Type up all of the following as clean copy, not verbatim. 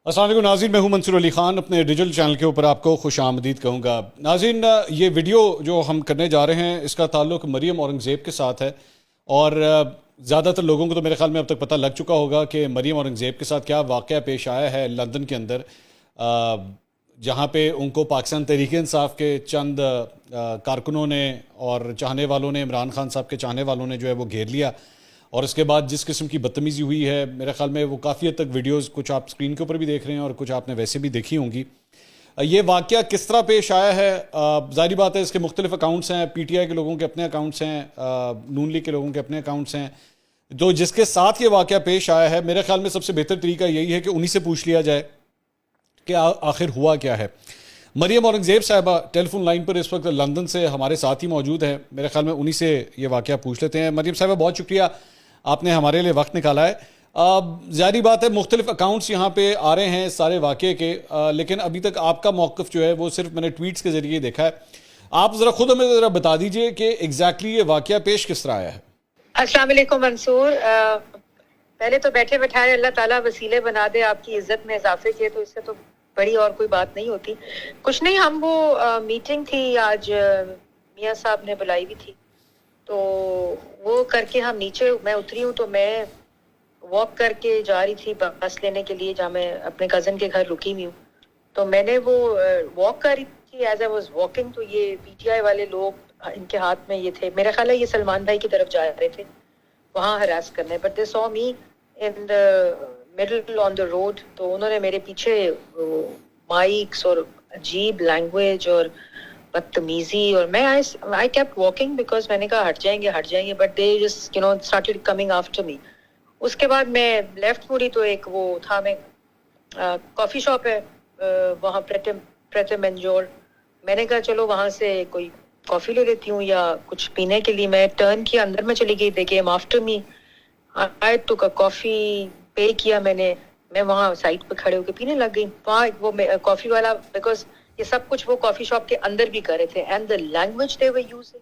السلام علیکم ناظرین، میں ہوں منصور علی خان، اپنے ڈیجیٹل چینل کے اوپر آپ کو خوش آمدید کہوں گا۔ ناظرین، یہ ویڈیو جو ہم کرنے جا رہے ہیں اس کا تعلق مریم اورنگزیب کے ساتھ ہے، اور زیادہ تر لوگوں کو تو میرے خیال میں اب تک پتہ لگ چکا ہوگا کہ مریم اورنگزیب کے ساتھ کیا واقعہ پیش آیا ہے لندن کے اندر، جہاں پہ ان کو پاکستان تحریک انصاف کے چند کارکنوں نے اور چاہنے والوں نے، عمران خان صاحب کے چاہنے والوں نے جو ہے وہ گھیر لیا، اور اس کے بعد جس قسم کی بدتمیزی ہوئی ہے، میرے خیال میں وہ کافی حد تک ویڈیوز کچھ آپ سکرین کے اوپر بھی دیکھ رہے ہیں اور کچھ آپ نے ویسے بھی دیکھی ہوں گی۔ یہ واقعہ کس طرح پیش آیا ہے، ظاہری بات ہے اس کے مختلف اکاؤنٹس ہیں، پی ٹی آئی کے لوگوں کے اپنے اکاؤنٹس ہیں، نون لیگ کے لوگوں کے اپنے اکاؤنٹس ہیں، جو جس کے ساتھ یہ واقعہ پیش آیا ہے میرے خیال میں سب سے بہتر طریقہ یہی ہے کہ انہی سے پوچھ لیا جائے کہ آخر ہوا کیا ہے۔ مریم اورنگزیب صاحبہ ٹیلی فون لائن پر اس وقت لندن سے ہمارے ساتھ ہی موجود ہیں، میرے خیال میں انہی سے یہ واقعہ پوچھ لیتے ہیں۔ مریم صاحبہ، بہت شکریہ، آپ نے ہمارے لیے وقت نکالا ہے۔ ظاہری بات ہے مختلف اکاؤنٹس یہاں پہ آ رہے ہیں سارے واقعے کے، لیکن ابھی تک آپ کا موقف جو ہے وہ صرف میں نے ٹویٹس کے ذریعے دیکھا ہے۔ آپ ذرا خود ہمیں ذرا بتا دیجئے کہ ایگزیکٹلی یہ واقعہ پیش کس طرح آیا ہے۔ السلام علیکم منصور، پہلے تو بیٹھے بٹھائے اللہ تعالیٰ وسیلے بنا دے آپ کی عزت میں اضافے کے، تو اس سے تو بڑی اور کوئی بات نہیں ہوتی۔ کچھ نہیں، ہم وہ میٹنگ تھی آج، میاں صاحب نے بلائی بھی تھی، تو وہ کر کے ہم نیچے میں اتری ہوں، تو میں واک کر کے جا رہی تھی بس لینے کے لیے، جہاں میں اپنے کزن کے گھر رکی ہوئی ہوں۔ تو میں نے وہ واک کر رہی تھی، ایز ائی واز واکنگ، تو یہ پی ٹی آئی والے لوگ ان کے ہاتھ میں یہ تھے، میرا خیال ہے یہ سلمان بھائی کی طرف جا رہے تھے وہاں ہراس کرنے، but they so me in the middle on the road, تو انہوں نے میرے پیچھے مائکس اور عجیب لینگویج اور بدتمیزی، اور میں I kept walking because میں نے کہا ہٹ جائیں گے، but they just started coming after me۔ اس کے بعد میں لیفٹ مڑی تو ایک وہ تھا، میں کافی شاپ ہے وہاں پریٹے منجور، میں نے کہا چلو وہاں سے کوئی کافی لے لیتی ہوں یا کچھ پینے کے لیے۔ میں ٹرن کیا، اندر میں چلی گئی، they came after me، I took a coffee، پے کیا میں وہاں سائڈ پہ کھڑے ہو کے پینے لگ گئی۔ وہاں وہ کافی والا، بیکاز یہ سب کچھ وہ کافی شاپ کے اندر بھی کر رہے تھے، and the language they were using،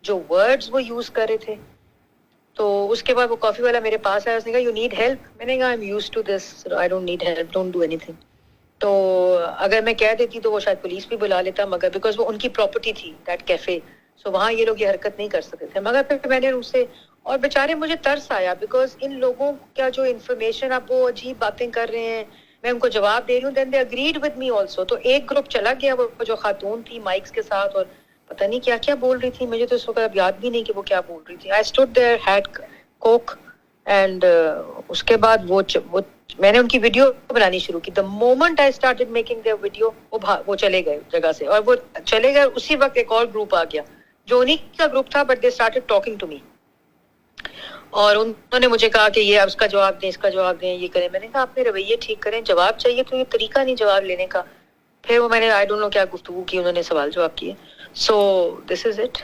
جو ورڈز وہ یوز کر رہے تھے۔ تو اس کے بعد وہ کافی والا میرے پاس آیا، اس نے کہا یو نیڈ ہیلپ، میں نے کہا I'm used to this، I don't need help، don't do anything۔ تو اگر میں کہہ دیتی تو وہ شاید پولیس بھی بلا لیتا، مگر بیکاز وہ ان کی پراپرٹی تھی دیٹ کیفے، سو وہاں یہ لوگ یہ حرکت نہیں کر سکتے تھے۔ مگر پھر میں نے ان سے، اور بیچارے مجھے ترس آیا، بیکاز ان لوگوں کا جو انفارمیشن، اب وہ عجیب باتیں کر رہے ہیں، میں ان کو جواب دے رہی ہوں، دین دے اگریڈ ود می آلسو۔ تو ایک گروپ چلا گیا، وہ جو خاتون تھی مائکس کے ساتھ، اور پتہ نہیں کیا کیا بول رہی تھی، مجھے تو اس وقت اب یاد بھی نہیں کہ وہ کیا بول رہی تھی۔ I stood there, head cook, and اس کے بعد وہ میں نے ان کی ویڈیو بنانی شروع کی۔ The moment I started making their video, وہ چلے گئے جگہ سے، اور وہ چلے گئے، اسی وقت ایک اور گروپ آ گیا جو انہی کا گروپ تھا، but they started talking to me, اور انہوں نے مجھے کہا کہ یہ اس کا جواب دیں، اس کا جواب دیں، یہ کریں۔ میں نے کہا اپنے رویے ٹھیک کریں، جواب چاہیے تو یہ طریقہ نہیں جواب لینے کا۔ پھر وہ میں نے آئی ڈونٹ نو کیا گفتگو کی، انہوں نے سوال جواب کیے۔ سو دس از اٹ۔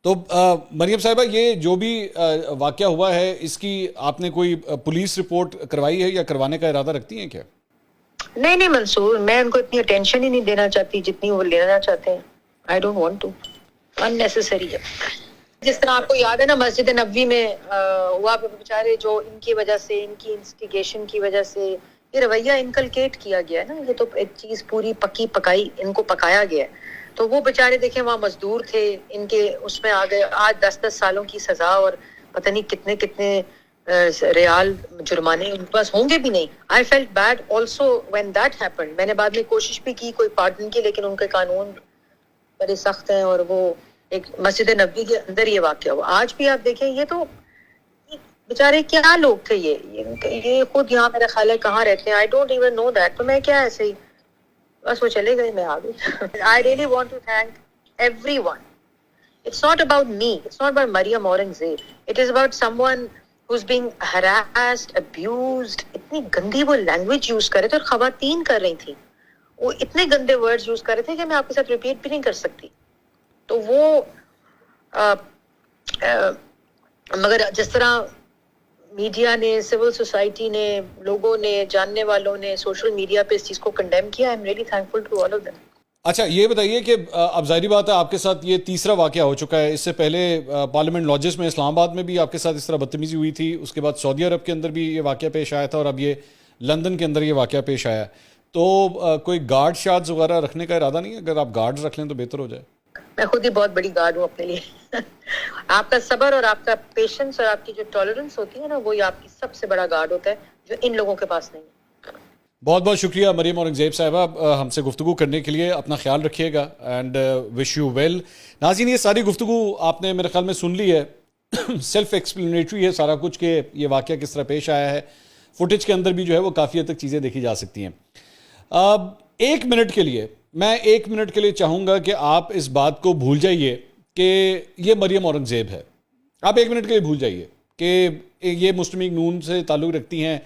تو مریم صاحبہ، یہ جو بھی واقعہ ہوا ہے، اس کی آپ نے کوئی پولیس رپورٹ کروائی ہے یا کروانے کا ارادہ رکھتی ہیں کیا؟ نہیں منصور، میں ان کو اتنی اٹینشن ہی نہیں دینا چاہتی جتنی وہ لینا چاہتے ہیں۔ I don't want to, unnecessary ہے۔ جس طرح آپ کو یاد ہے نا، مسجد نبوی میں ہوا، بیچارے جو ان کی وجہ سے، ان کی انسٹیگیشن کی وجہ سے یہ رویہ انکلکیٹ کیا گیا ہے نا، یہ تو ایک چیز پوری پکی پکائی ان کو پکایا گیا ہے۔ تو وہ بیچارے دیکھیں وہاں مزدور تھے، ان کے اس میں آ گئے، آج 10 سالوں کی سزا اور پتہ نہیں کتنے کتنے ریال جرمانے ان کے پاس ہوں گے بھی نہیں۔ I felt bad also when that happened. میں نے بعد میں کوشش بھی کی کوئی پارڈن کی، لیکن ان کے قانون بڑے سخت ہیں، اور وہ ایک مسجد نبوی کے اندر یہ واقعہ ہوا۔ آج بھی آپ دیکھیں، یہ تو بیچارے کیا لوگ تھے، یہ خود یہاں میرا خیال ہے کہاں رہتے ہیں، I don't even know that. تو میں کیا ایسے ہی بس وہ چلے گئے، میں آ گئی۔ I really want to thank everyone. It's not about me, it's not about Maryam Aurangzeb, it is about someone who's being harassed, abused۔ اتنی گندی وہ لینگویج یوز کر رہے تھے، اور خواتین کر رہی تھی، وہ اتنے گندے ورڈز یوز کر رہے تھے کہ میں آپ کے ساتھ ریپیٹ بھی نہیں کر سکتی۔ تو وہ مگر جس طرح میڈیا نے، سول سوسائٹی نے، لوگوں نے، جاننے والوں نے سوشل میڈیا پہ اس چیز کو کنڈیم کیا، I am really thankful to all of them. اچھا، یہ بتائیے کہ اب ظاہری بات ہے آپ کے ساتھ یہ تیسرا واقعہ ہو چکا ہے، اس سے پہلے پارلیمنٹ لاجز میں اسلام آباد میں بھی آپ کے ساتھ اس طرح بدتمیزی ہوئی تھی، اس کے بعد سعودی عرب کے اندر بھی یہ واقعہ پیش آیا تھا، اور اب یہ لندن کے اندر یہ واقعہ پیش آیا. تو کوئی گارڈ شارڈز وغیرہ رکھنے کا ارادہ نہیں ہے؟ اگر آپ گارڈز رکھ لیں تو بہتر ہو جائے. میں خود ہی بہت بڑی گارڈ ہوں اپنے لیے. آپ کا صبر اور آپ کا پیشنس اور آپ کی جو ٹالرنس ہوتی ہے نا, وہی آپ کی سب سے بڑا گارڈ ہوتا ہے, جو ان لوگوں کے پاس نہیں ہے. بہت بہت شکریہ مریم اورنگزیب صاحبہ ہم سے گفتگو کرنے کے لیے. اپنا خیال رکھیے گا اینڈ وش یو ویل. ناظرین, یہ ساری گفتگو آپ نے میرے خیال میں سن لی ہے. سیلف ایکسپلینیٹری ہے سارا کچھ کہ یہ واقعہ کس طرح پیش آیا ہے. فوٹیج کے اندر بھی جو ہے وہ کافی حد تک چیزیں دیکھی جا سکتی ہیں. اب 1 منٹ کے لیے میں 1 منٹ کے لیے چاہوں گا کہ آپ اس بات کو بھول جائیے کہ یہ مریم اورنگزیب ہے. آپ 1 منٹ کے لیے بھول جائیے کہ یہ مسلم لیگ نون سے تعلق رکھتی ہیں,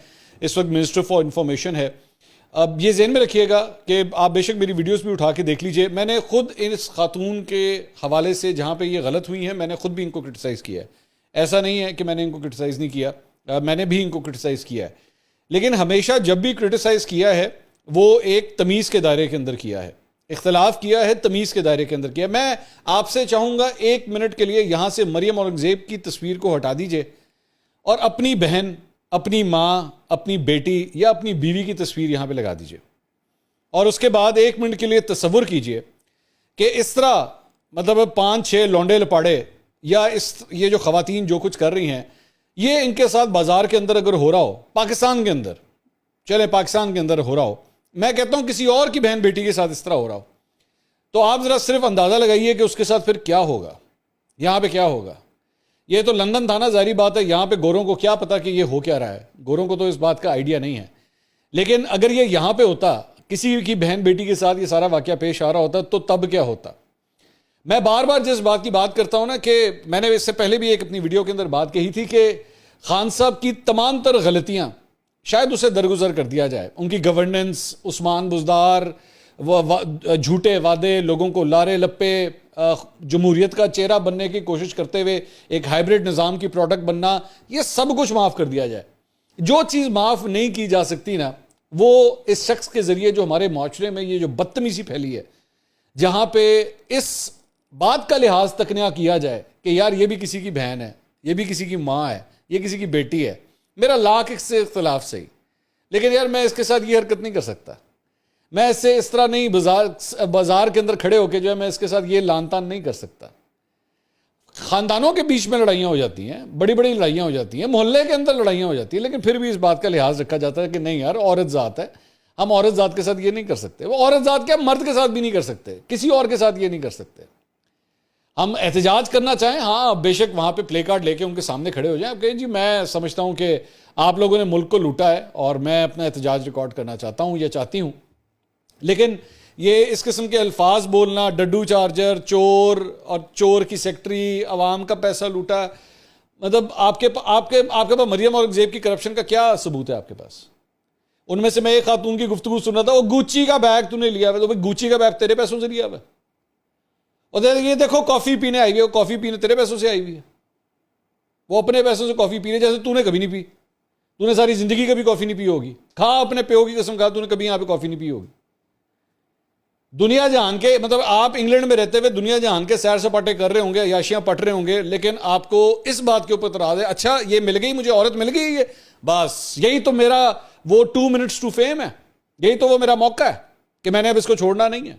اس وقت منسٹر فار انفارمیشن ہے. اب یہ ذہن میں رکھیے گا کہ آپ بے شک میری ویڈیوز بھی اٹھا کے دیکھ لیجئے. میں نے خود اس خاتون کے حوالے سے جہاں پہ یہ غلط ہوئی ہیں میں نے خود بھی ان کو کرٹیسائز کیا ہے. ایسا نہیں ہے کہ میں نے ان کو کرٹیسائز نہیں کیا, میں نے بھی ان کو کرٹیسائز کیا ہے. لیکن ہمیشہ جب بھی کرٹیسائز کیا ہے وہ ایک تمیز کے دائرے کے اندر کیا ہے, اختلاف کیا ہے تمیز کے دائرے کے اندر کیا ہے. میں آپ سے چاہوں گا 1 منٹ کے لیے یہاں سے مریم اورنگزیب کی تصویر کو ہٹا دیجئے اور اپنی بہن, اپنی ماں, اپنی بیٹی یا اپنی بیوی کی تصویر یہاں پہ لگا دیجئے. اور اس کے بعد 1 منٹ کے لیے تصور کیجئے کہ اس طرح مطلب 5-6 لونڈے لپاڑے یا یہ جو خواتین جو کچھ کر رہی ہیں, یہ ان کے ساتھ بازار کے اندر اگر ہو رہا ہو, پاکستان کے اندر, چلے پاکستان کے اندر ہو رہا ہو, میں کہتا ہوں کسی اور کی بہن بیٹی کے ساتھ اس طرح ہو رہا ہو, تو آپ ذرا صرف اندازہ لگائیے کہ اس کے ساتھ پھر کیا ہوگا, یہاں پہ کیا ہوگا. یہ تو لندن تھا نا, ظاہری بات ہے یہاں پہ گوروں کو کیا پتا کہ یہ ہو کیا رہا ہے, گوروں کو تو اس بات کا آئیڈیا نہیں ہے. لیکن اگر یہ یہاں پہ ہوتا, کسی کی بہن بیٹی کے ساتھ یہ سارا واقعہ پیش آ رہا ہوتا, تو تب کیا ہوتا. میں بار بار جس بات کی بات کرتا ہوں نا کہ میں نے اس سے پہلے بھی ایک اپنی ویڈیو کے اندر بات کہی تھی کہ خان صاحب کی تمام تر غلطیاں شاید اسے درگزر کر دیا جائے. ان کی گورننس, عثمان بزدار, جھوٹے وعدے, لوگوں کو لارے لپے, جمہوریت کا چہرہ بننے کی کوشش کرتے ہوئے ایک ہائیبرڈ نظام کی پروڈکٹ بننا, یہ سب کچھ معاف کر دیا جائے. جو چیز معاف نہیں کی جا سکتی نا, وہ اس شخص کے ذریعے جو ہمارے معاشرے میں یہ جو بدتمیزی پھیلی ہے, جہاں پہ اس بات کا لحاظ تک نہ کیا جائے کہ یار یہ بھی کسی کی بہن ہے, یہ بھی کسی کی ماں ہے, یہ کسی کی بیٹی ہے, میرا لاکھ اس سے اختلاف صحیح, لیکن یار میں اس کے ساتھ یہ حرکت نہیں کر سکتا. میں اس سے اس طرح نہیں بازار کے اندر کھڑے ہو کے جو ہے میں اس کے ساتھ یہ لان تان نہیں کر سکتا. خاندانوں کے بیچ میں لڑائیاں ہو جاتی ہیں, بڑی بڑی لڑائیاں ہو جاتی ہیں, محلے کے اندر لڑائیاں ہو جاتی ہیں, لیکن پھر بھی اس بات کا لحاظ رکھا جاتا ہے کہ نہیں یار عورت ذات ہے, ہم عورت ذات کے ساتھ یہ نہیں کر سکتے. وہ عورت ذات کیا, مرد کے ساتھ بھی نہیں کر سکتے, کسی اور کے ساتھ یہ نہیں کر سکتے. ہم احتجاج کرنا چاہیں, ہاں بے شک وہاں پہ پلے کارڈ لے کے ان کے سامنے کھڑے ہو جائیں, آپ کہیں جی میں سمجھتا ہوں کہ آپ لوگوں نے ملک کو لوٹا ہے اور میں اپنا احتجاج ریکارڈ کرنا چاہتا ہوں یا چاہتی ہوں. لیکن یہ اس قسم کے الفاظ بولنا, ڈڈو چارجر, چور اور چور کی سیکٹری, عوام کا پیسہ لوٹا, مطلب آپ کے پاس مریم اورنگزیب کی کرپشن کا کیا ثبوت ہے آپ کے پاس؟ ان میں سے میں ایک خاتون کی گفتگو سن رہا تھا, وہ گوچی کا بیگ تو نے لیا ہوا, تو بھائی گوچی کا بیگ تیرے پیسوں سے لیا ہوا, اور یہ دیکھو کافی پینے آئی ہوئی ہے, کافی پینے تیرے پیسوں سے آئی ہوئی ہے, وہ اپنے پیسوں سے کافی پینے, جیسے تو نے کبھی نہیں پی, تو نے ساری زندگی کبھی کافی نہیں پی ہوگی, کھا اپنے پیو کی قسم کھا, تو نے کبھی یہاں پہ کافی نہیں پی ہوگی. دنیا جہان کے مطلب آپ انگلینڈ میں رہتے ہوئے دنیا جہان کے سیر سپاٹے کر رہے ہوں گے, عیاشیاں پٹ رہے ہوں گے, لیکن آپ کو اس بات کے اوپر اعتراض ہے, اچھا یہ مل گئی مجھے, عورت مل گئی ہے, بس یہی تو میرا وہ 2 minutes to fame ہے, یہی تو وہ میرا موقع ہے کہ میں نے اب اس کو چھوڑنا نہیں ہے.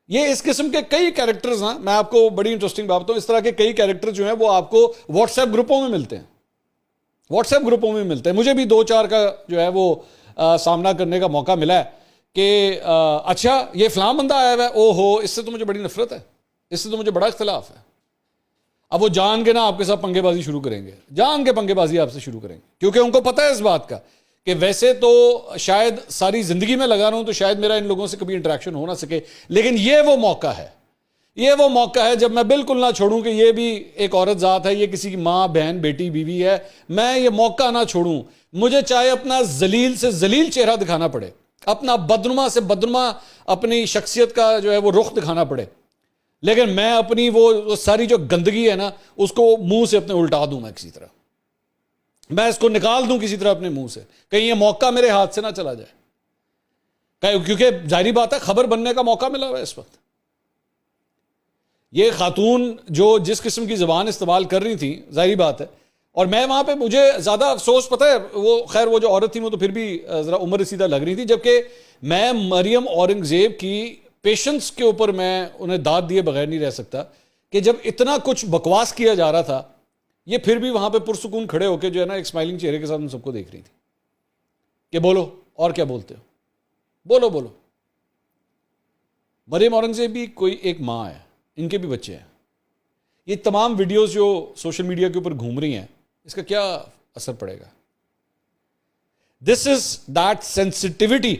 یہ اس قسم کے کئی کیریکٹرز ہیں, میں آپ کو بڑی انٹرسٹنگ بات بتاؤں, اس طرح کے کئی کیریکٹر جو ہیں وہ آپ کو واٹس ایپ گروپوں میں ملتے ہیں, واٹس ایپ گروپوں میں ملتے ہیں. مجھے بھی 2-4 کا جو ہے وہ سامنا کرنے کا موقع ملا ہے کہ اچھا یہ فلاں بندہ آیا ہوا ہے, او ہو اس سے تو مجھے بڑی نفرت ہے, اس سے تو مجھے بڑا اختلاف ہے. اب وہ جان کے نا آپ کے ساتھ پنگے بازی شروع کریں گے, جان کے پنگے بازی آپ سے شروع کریں گے, کیونکہ ان کو پتہ ہے اس بات کا کہ ویسے تو شاید ساری زندگی میں لگا رہا ہوں تو شاید میرا ان لوگوں سے کبھی انٹریکشن ہو نہ سکے, لیکن یہ وہ موقع ہے, یہ وہ موقع ہے جب میں بالکل نہ چھوڑوں کہ یہ بھی ایک عورت ذات ہے, یہ کسی کی ماں, بہن, بیٹی, بیوی ہے, میں یہ موقع نہ چھوڑوں. مجھے چاہے اپنا ذلیل سے ذلیل چہرہ دکھانا پڑے, اپنا بدنما سے بدنما اپنی شخصیت کا جو ہے وہ رخ دکھانا پڑے, لیکن میں اپنی وہ ساری جو گندگی ہے نا اس کو منہ سے اپنے الٹا دوں, میں کسی طرح میں اس کو نکال دوں کسی طرح اپنے منہ سے, کہیں یہ موقع میرے ہاتھ سے نہ چلا جائے, کیونکہ ظاہری بات ہے خبر بننے کا موقع ملا ہوا ہے اس وقت. یہ خاتون جو جس قسم کی زبان استعمال کر رہی تھی, ظاہری بات ہے اور میں وہاں پہ مجھے زیادہ افسوس پتہ ہے وہ خیر وہ جو عورت تھی وہ تو پھر بھی ذرا عمر رسیدہ لگ رہی تھی، جبکہ میں مریم اورنگزیب کی پیشنس کے اوپر میں انہیں داد دیے بغیر نہیں رہ سکتا کہ جب اتنا کچھ بکواس کیا جا رہا تھا یہ پھر بھی وہاں پہ پرسکون کھڑے ہو کے جو ہے نا ایک اسمائلنگ چہرے کے ساتھ ان سب کو دیکھ رہی تھی کہ بولو اور کیا بولتے ہو، بولو بولو۔ مریم اورنگزیب بھی کوئی ایک ماں ہے، ان کے بھی بچے ہیں۔ یہ تمام ویڈیوز جو سوشل میڈیا کے اوپر گھوم رہی ہیں اس کا کیا اثر پڑے گا؟ دس از دیٹ سینسٹیوٹی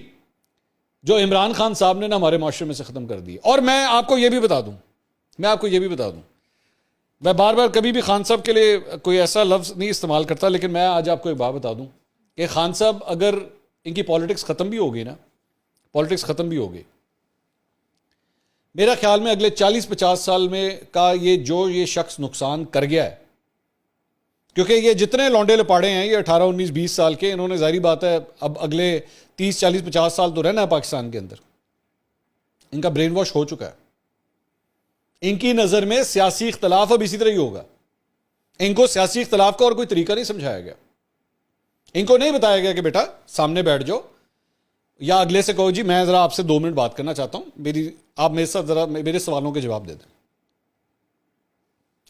جو عمران خان صاحب نے نا ہمارے معاشرے میں سے ختم کر دی۔ اور میں آپ کو یہ بھی بتا دوں میں بار بار کبھی بھی خان صاحب کے لیے کوئی ایسا لفظ نہیں استعمال کرتا، لیکن میں آج آپ کو ایک بات بتا دوں کہ خان صاحب اگر ان کی پالیٹکس ختم بھی ہوگی نا، میرا خیال میں اگلے 40-50 سال میں کا یہ شخص نقصان کر گیا ہے، کیونکہ یہ جتنے لونڈے لپاڑے ہیں یہ 18 19 20 سال کے، انہوں نے ظاہری بات ہے اب اگلے 30 40 50 سال تو رہنا ہے پاکستان کے اندر، ان کا برین واش ہو چکا ہے۔ ان کی نظر میں سیاسی اختلاف اب اسی طرح ہی ہوگا، ان کو سیاسی اختلاف کا اور کوئی طریقہ نہیں سمجھایا گیا، ان کو نہیں بتایا گیا کہ بیٹا سامنے بیٹھ جاؤ یا اگلے سے کہو جی میں ذرا آپ سے 2 منٹ بات کرنا چاہتا ہوں، آپ میرے ساتھ ذرا میرے سوالوں کے جواب دے دیں۔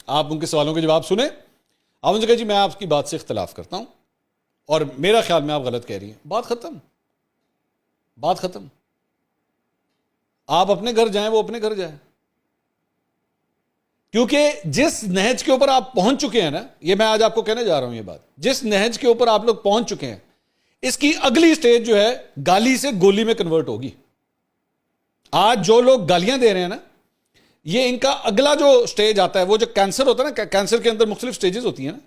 آپ ان کے سوالوں کے جواب سنیں، آپ ان سے کہیں جی میں آپ کی بات سے اختلاف کرتا ہوں اور میرا خیال میں آپ غلط کہہ رہی ہیں، بات ختم۔ آپ اپنے گھر جائیں، وہ اپنے گھر جائیں، کیونکہ جس نہج کے اوپر آپ پہنچ چکے ہیں نا، یہ میں آج آپ کو کہنے جا رہا ہوں یہ بات، جس نہج کے اوپر آپ لوگ پہنچ چکے ہیں اس کی اگلی سٹیج جو ہے گالی سے گولی میں کنورٹ ہوگی۔ آج جو لوگ گالیاں دے رہے ہیں نا، یہ ان کا اگلا جو سٹیج آتا ہے، وہ جو کینسر ہوتا ہے نا، کینسر کے اندر مختلف سٹیجز ہوتی ہیں نا،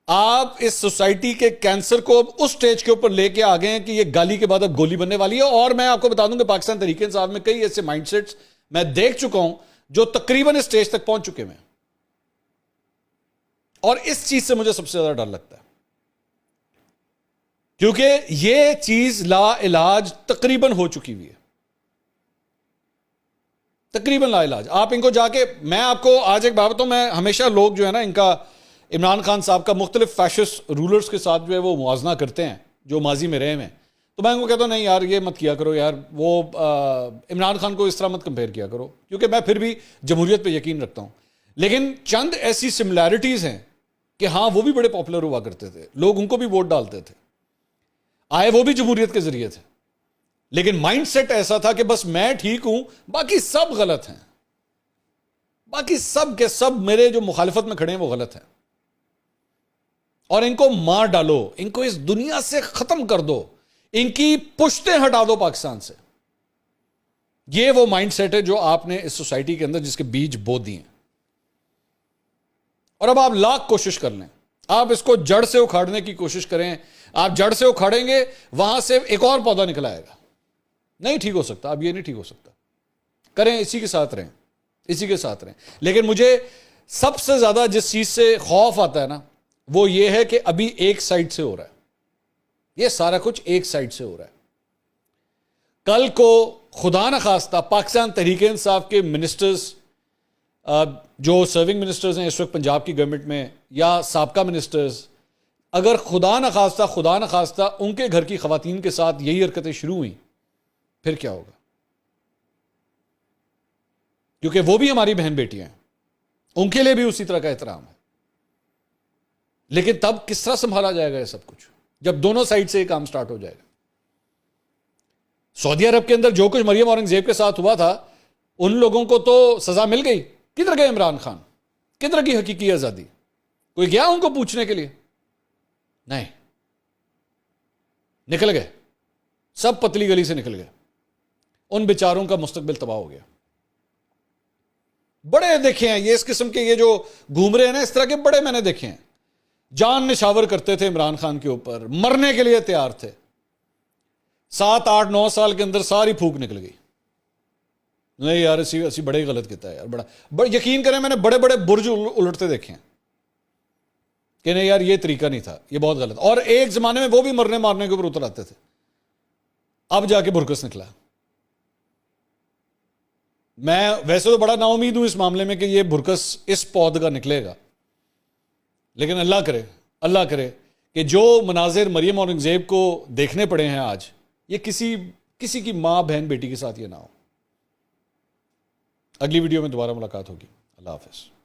آپ اس سوسائٹی کے کینسر کو اس سٹیج کے اوپر لے کے آ گئے ہیں کہ یہ گالی کے بعد اب گولی بننے والی ہے۔ اور میں آپ کو بتا دوں کہ پاکستان تحریک انصاف میں کئی ایسے مائنڈ سیٹس میں دیکھ چکا ہوں جو تقریباً اس سٹیج تک پہنچ چکے ہیں، اور اس چیز سے مجھے سب سے زیادہ ڈر لگتا ہے، کیونکہ یہ چیز لا علاج تقریباً ہو چکی ہوئی ہے، تقریباً لا علاج۔ آپ ان کو جا کے، میں آپ کو آج ایک بات بتاؤں، میں ہمیشہ لوگ جو ہے نا ان کا عمران خان صاحب کا مختلف فیشسٹ رولرز کے ساتھ جو ہے وہ موازنہ کرتے ہیں جو ماضی میں رہے ہیں، تو میں ان کو کہتا ہوں نہیں یار یہ مت کیا کرو یار، وہ عمران خان کو اس طرح مت کمپیئر کیا کرو، کیونکہ میں پھر بھی جمہوریت پہ یقین رکھتا ہوں، لیکن چند ایسی سملیرٹیز ہیں کہ ہاں وہ بھی بڑے پاپولر ہوا کرتے تھے، لوگ ان کو بھی ووٹ ڈالتے تھے، آئے وہ بھی جمہوریت کے ذریعے تھے، لیکن مائنڈ سیٹ ایسا تھا کہ بس میں ٹھیک ہوں باقی سب غلط ہیں، باقی سب کے سب میرے جو مخالفت میں کھڑے ہیں وہ غلط ہیں، اور ان کو مار ڈالو، ان کو اس دنیا سے ختم کر دو، ان کی پشتیں ہٹا دو پاکستان سے۔ یہ وہ مائنڈ سیٹ ہے جو آپ نے اس سوسائٹی کے اندر جس کے بیج بو دیے ہیں، اور اب آپ لاکھ کوشش کر لیں، آپ اس کو جڑ سے اکھاڑنے کی کوشش کریں، آپ جڑ سے اکھاڑیں گے وہاں سے ایک اور پودا نکل آئے گا، نہیں ٹھیک ہو سکتا، اب یہ نہیں ٹھیک ہو سکتا، کریں اسی کے ساتھ رہیں۔ لیکن مجھے سب سے زیادہ جس چیز سے خوف آتا ہے نا وہ یہ ہے کہ ابھی ایک سائڈ سے ہو رہا ہے، یہ سارا کچھ ایک سائڈ سے ہو رہا ہے۔ کل کو خدا نخواستہ پاکستان تحریک انصاف کے منسٹرز جو سرونگ منسٹرز ہیں اس وقت پنجاب کی گورنمنٹ میں، یا سابقہ منسٹرز، اگر خدا نخواستہ ان کے گھر کی خواتین کے ساتھ یہی حرکتیں شروع ہوئیں، پھر کیا ہوگا؟ کیونکہ وہ بھی ہماری بہن بیٹیاں ہیں، ان کے لیے بھی اسی طرح کا احترام ہے، لیکن تب کس طرح سنبھالا جائے گا یہ سب کچھ جب دونوں سائڈ سے یہ کام سٹارٹ ہو جائے گا؟ سعودی عرب کے اندر جو کچھ مریم اورنگزیب کے ساتھ ہوا تھا، ان لوگوں کو تو سزا مل گئی، کدھر گئے عمران خان؟ کدھر کی حقیقی آزادی؟ کوئی گیا ان کو پوچھنے کے لیے؟ نہیں، نکل گئے، سب پتلی گلی سے نکل گئے، ان بیچاروں کا مستقبل تباہ ہو گیا۔ بڑے دیکھے ہیں یہ اس قسم کے، یہ جو گھوم رہے ہیں نا اس طرح کے بڑے میں نے دیکھے ہیں، جان نشاور کرتے تھے عمران خان کے اوپر، مرنے کے لیے تیار تھے، 7 8 9 سال کے اندر ساری پھوک نکل گئی، نہیں یار اسی بڑے غلط کیتا ہے یار، بڑا یقین کریں میں نے بڑے بڑے برج الٹتے دیکھے ہیں کہ نہیں یار یہ طریقہ نہیں تھا، یہ بہت غلط، اور ایک زمانے میں وہ بھی مرنے مارنے کے اوپر اتر آتے تھے، اب جا کے برکس نکلا۔ میں ویسے تو بڑا نا امید ہوں اس معاملے میں کہ یہ برکس اس پود کا نکلے گا، لیکن اللہ کرے کہ جو مناظر مریم اورنگزیب کو دیکھنے پڑے ہیں آج، یہ کسی کی ماں بہن بیٹی کے ساتھ یہ نہ ہو۔ اگلی ویڈیو میں دوبارہ ملاقات ہوگی۔ اللہ حافظ۔